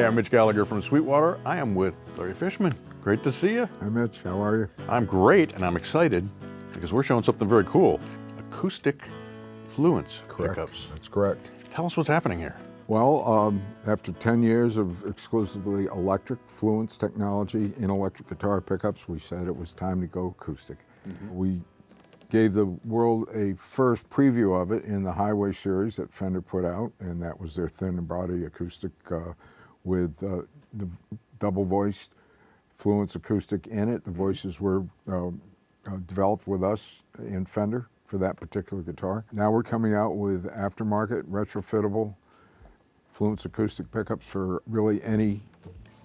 I'm Mitch Gallagher from Sweetwater. I am with Larry Fishman. Great to see you. Hi Mitch, how are you? I'm great, and I'm excited because we're showing something very cool. Acoustic Fluence pickups. That's correct. Tell us what's happening here. Well, after 10 years of exclusively electric Fluence technology in electric guitar pickups, we said it was time to go acoustic. We gave the world a first preview of it in the Highway series that Fender put out, and that was their thin body acoustic with the double-voiced Fluence Acoustic in it. The voices were developed with us in Fender for that particular guitar. Now we're coming out with aftermarket, retrofittable Fluence Acoustic pickups for really any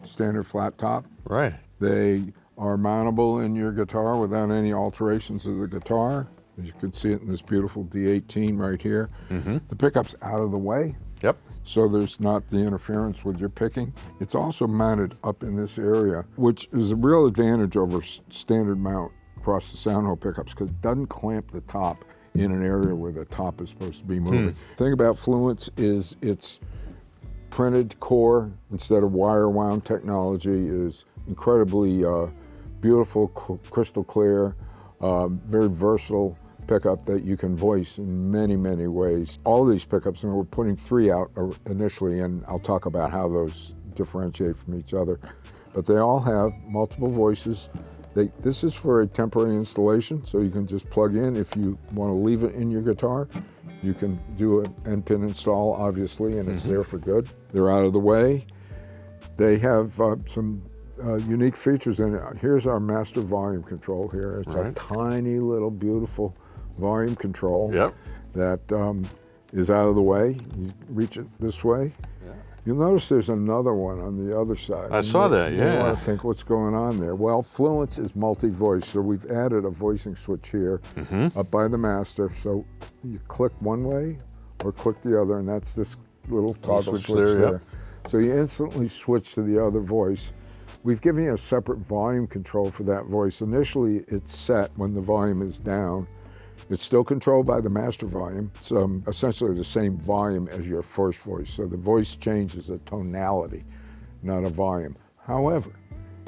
standard flat top. Right. They are mountable in your guitar without any alterations of the guitar. As you can see it in this beautiful D18 right here. The pickup's out of the way. Yep. So there's not the interference with your picking. It's also mounted up in this area, which is a real advantage over standard mount across the sound hole pickups because it doesn't clamp the top in an area where the top is supposed to be moving. The thing about Fluence is its printed core instead of wire wound technology is incredibly beautiful, crystal clear, very versatile pickup that you can voice in many, many ways. All of these pickups, and we're putting 3 out initially, and I'll talk about how those differentiate from each other, but they all have multiple voices. This is for a temporary installation, so you can just plug in. If you want to leave it in your guitar, you can do an end-pin install, obviously, and it's there for good. They're out of the way. They have some unique features in it. Here's our master volume control here. It's a tiny little beautiful volume control that is out of the way. You reach it this way. You'll notice there's another one on the other side. I saw that, You want to think what's going on there. Well, Fluence is multi-voice, so we've added a voicing switch here up by the master. So you click one way or click the other, and that's this little toggle switch there. So you instantly switch to the other voice. We've given you a separate volume control for that voice. Initially, it's set when the volume is down. It's still controlled by the master volume. It's essentially the same volume as your first voice. So the voice changes a tonality, not a volume. However,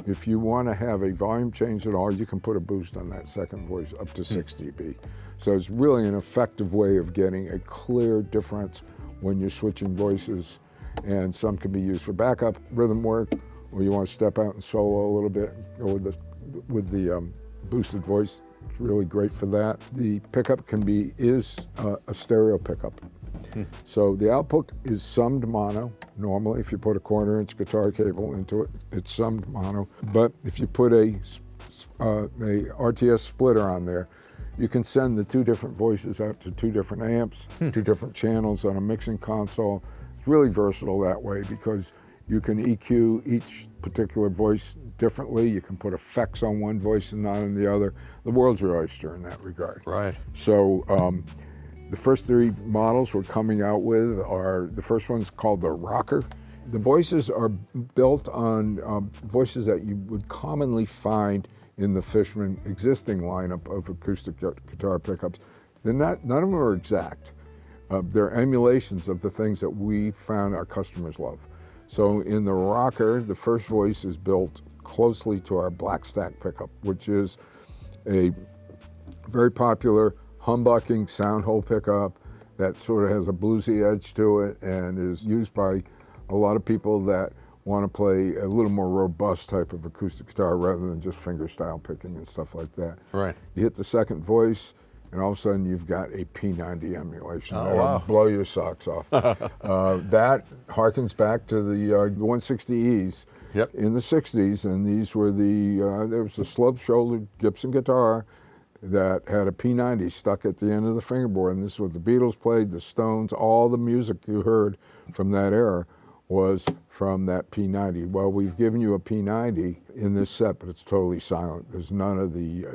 if you want to have a volume change at all, you can put a boost on that second voice up to 6 dB. So it's really an effective way of getting a clear difference when you're switching voices. And some can be used for backup rhythm work, or you want to step out and solo a little bit, go with the boosted voice. It's really great for that. The pickup is a stereo pickup. So the output is summed mono. Normally, if you put a 1/4-inch guitar cable into it, it's summed mono. But if you put a RTS splitter on there, you can send the 2 different voices out to 2 different amps, 2 different channels on a mixing console. It's really versatile that way because you can EQ each particular voice differently. You can put effects on one voice and not on the other. The world's your oyster in that regard. Right. So the first 3 models we're coming out with are, the first one's called the Rocker. The voices are built on voices that you would commonly find in the Fishman existing lineup of acoustic guitar pickups. None of them are exact. They're emulations of the things that we found our customers love. So in the Rocker, the first voice is built closely to our Black Stack pickup, which is a very popular humbucking sound hole pickup that sort of has a bluesy edge to it and is used by a lot of people that want to play a little more robust type of acoustic guitar rather than just fingerstyle picking and stuff like that. Right. You hit the second voice, and all of a sudden you've got a P90 emulation. That'll blow your socks off. That harkens back to the 160Es in the 60s, and these were there was a slope-shouldered Gibson guitar that had a P90 stuck at the end of the fingerboard, and this is what the Beatles played, the Stones, all the music you heard from that era was from that P90. Well, we've given you a P90 in this set, but it's totally silent. There's none of the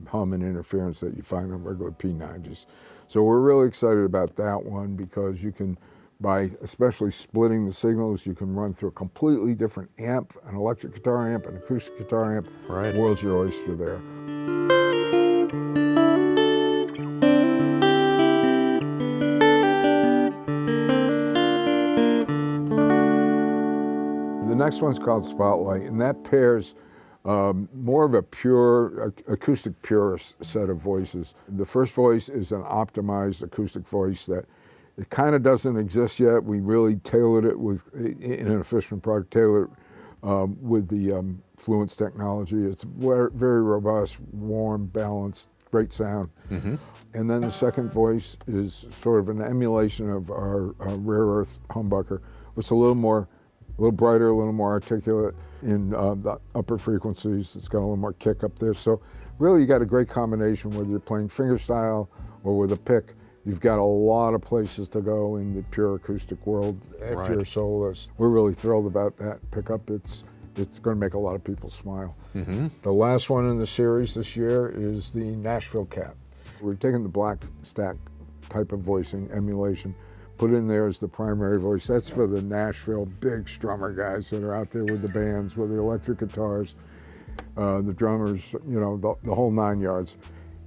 hum and interference that you find on regular P90s. So we're really excited about that one because you can, by especially splitting the signals, you can run through a completely different amp, an electric guitar amp, an acoustic guitar amp. Right. The world's your oyster there. next one's called Spotlight, and that pairs more of a pure, acoustic purist set of voices. The first voice is an optimized acoustic voice that it kind of doesn't exist yet. We really tailored it in a Fishman product, tailored with the Fluence technology. It's very robust, warm, balanced, great sound. And then the second voice is sort of an emulation of our Rare Earth humbucker. It's a little brighter, a little more articulate in the upper frequencies. It's got a little more kick up there. So really you got a great combination whether you're playing fingerstyle or with a pick. You've got a lot of places to go in the pure acoustic world if you're a soloist. We're really thrilled about that pickup. It's going to make a lot of people smile. The last one in the series this year is the Nashville Cat. We've taken the black stack type of voicing emulation, put in there as the primary voice. That's for the Nashville big strummer guys that are out there with the bands, with the electric guitars, the drummers, you know, the whole 9 yards.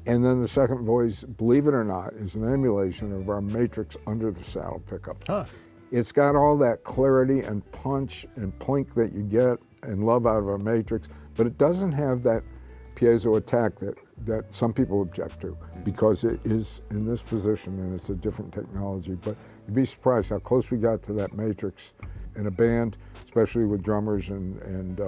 And then the second voice, believe it or not, is an emulation of our Matrix under the saddle pickup. It's got all that clarity and punch and plink that you get and love out of a Matrix, but it doesn't have that piezo attack that some people object to because it is in this position and it's a different technology. But you'd be surprised how close we got to that Matrix in a band, especially with drummers and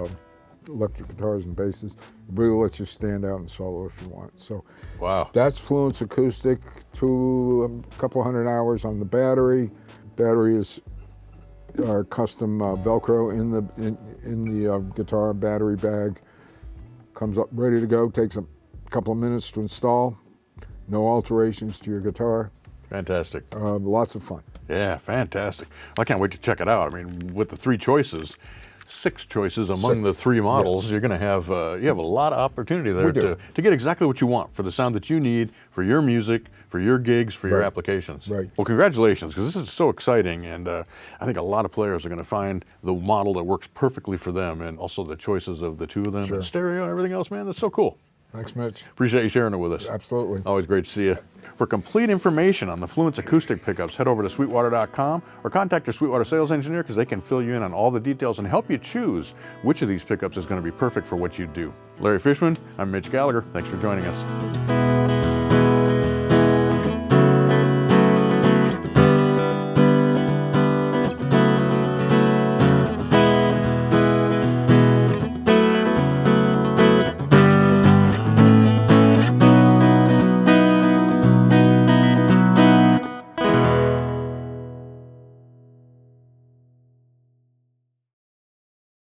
electric guitars and basses. It really lets you stand out and solo if you want. So wow, that's Fluence Acoustic, a couple hundred hours on the battery. Battery is our custom Velcro in the guitar battery bag. Comes up ready to go, takes a couple of minutes to install. No alterations to your guitar. Fantastic. Lots of fun. Yeah, fantastic. I can't wait to check it out. I mean, with the 3 choices, 6 choices among the 3 models, you're going to have you have a lot of opportunity there to get exactly what you want for the sound that you need for your music, for your gigs, for your applications. Well, congratulations, because this is so exciting, and I think a lot of players are going to find the model that works perfectly for them, and also the choices of the 2 of them, and stereo and everything else, man. That's so cool. Thanks, Mitch. Appreciate you sharing it with us. Absolutely. Always great to see you. For complete information on the Fluence Acoustic pickups, head over to sweetwater.com or contact your Sweetwater sales engineer because they can fill you in on all the details and help you choose which of these pickups is going to be perfect for what you do. Larry Fishman, I'm Mitch Gallagher. Thanks for joining us.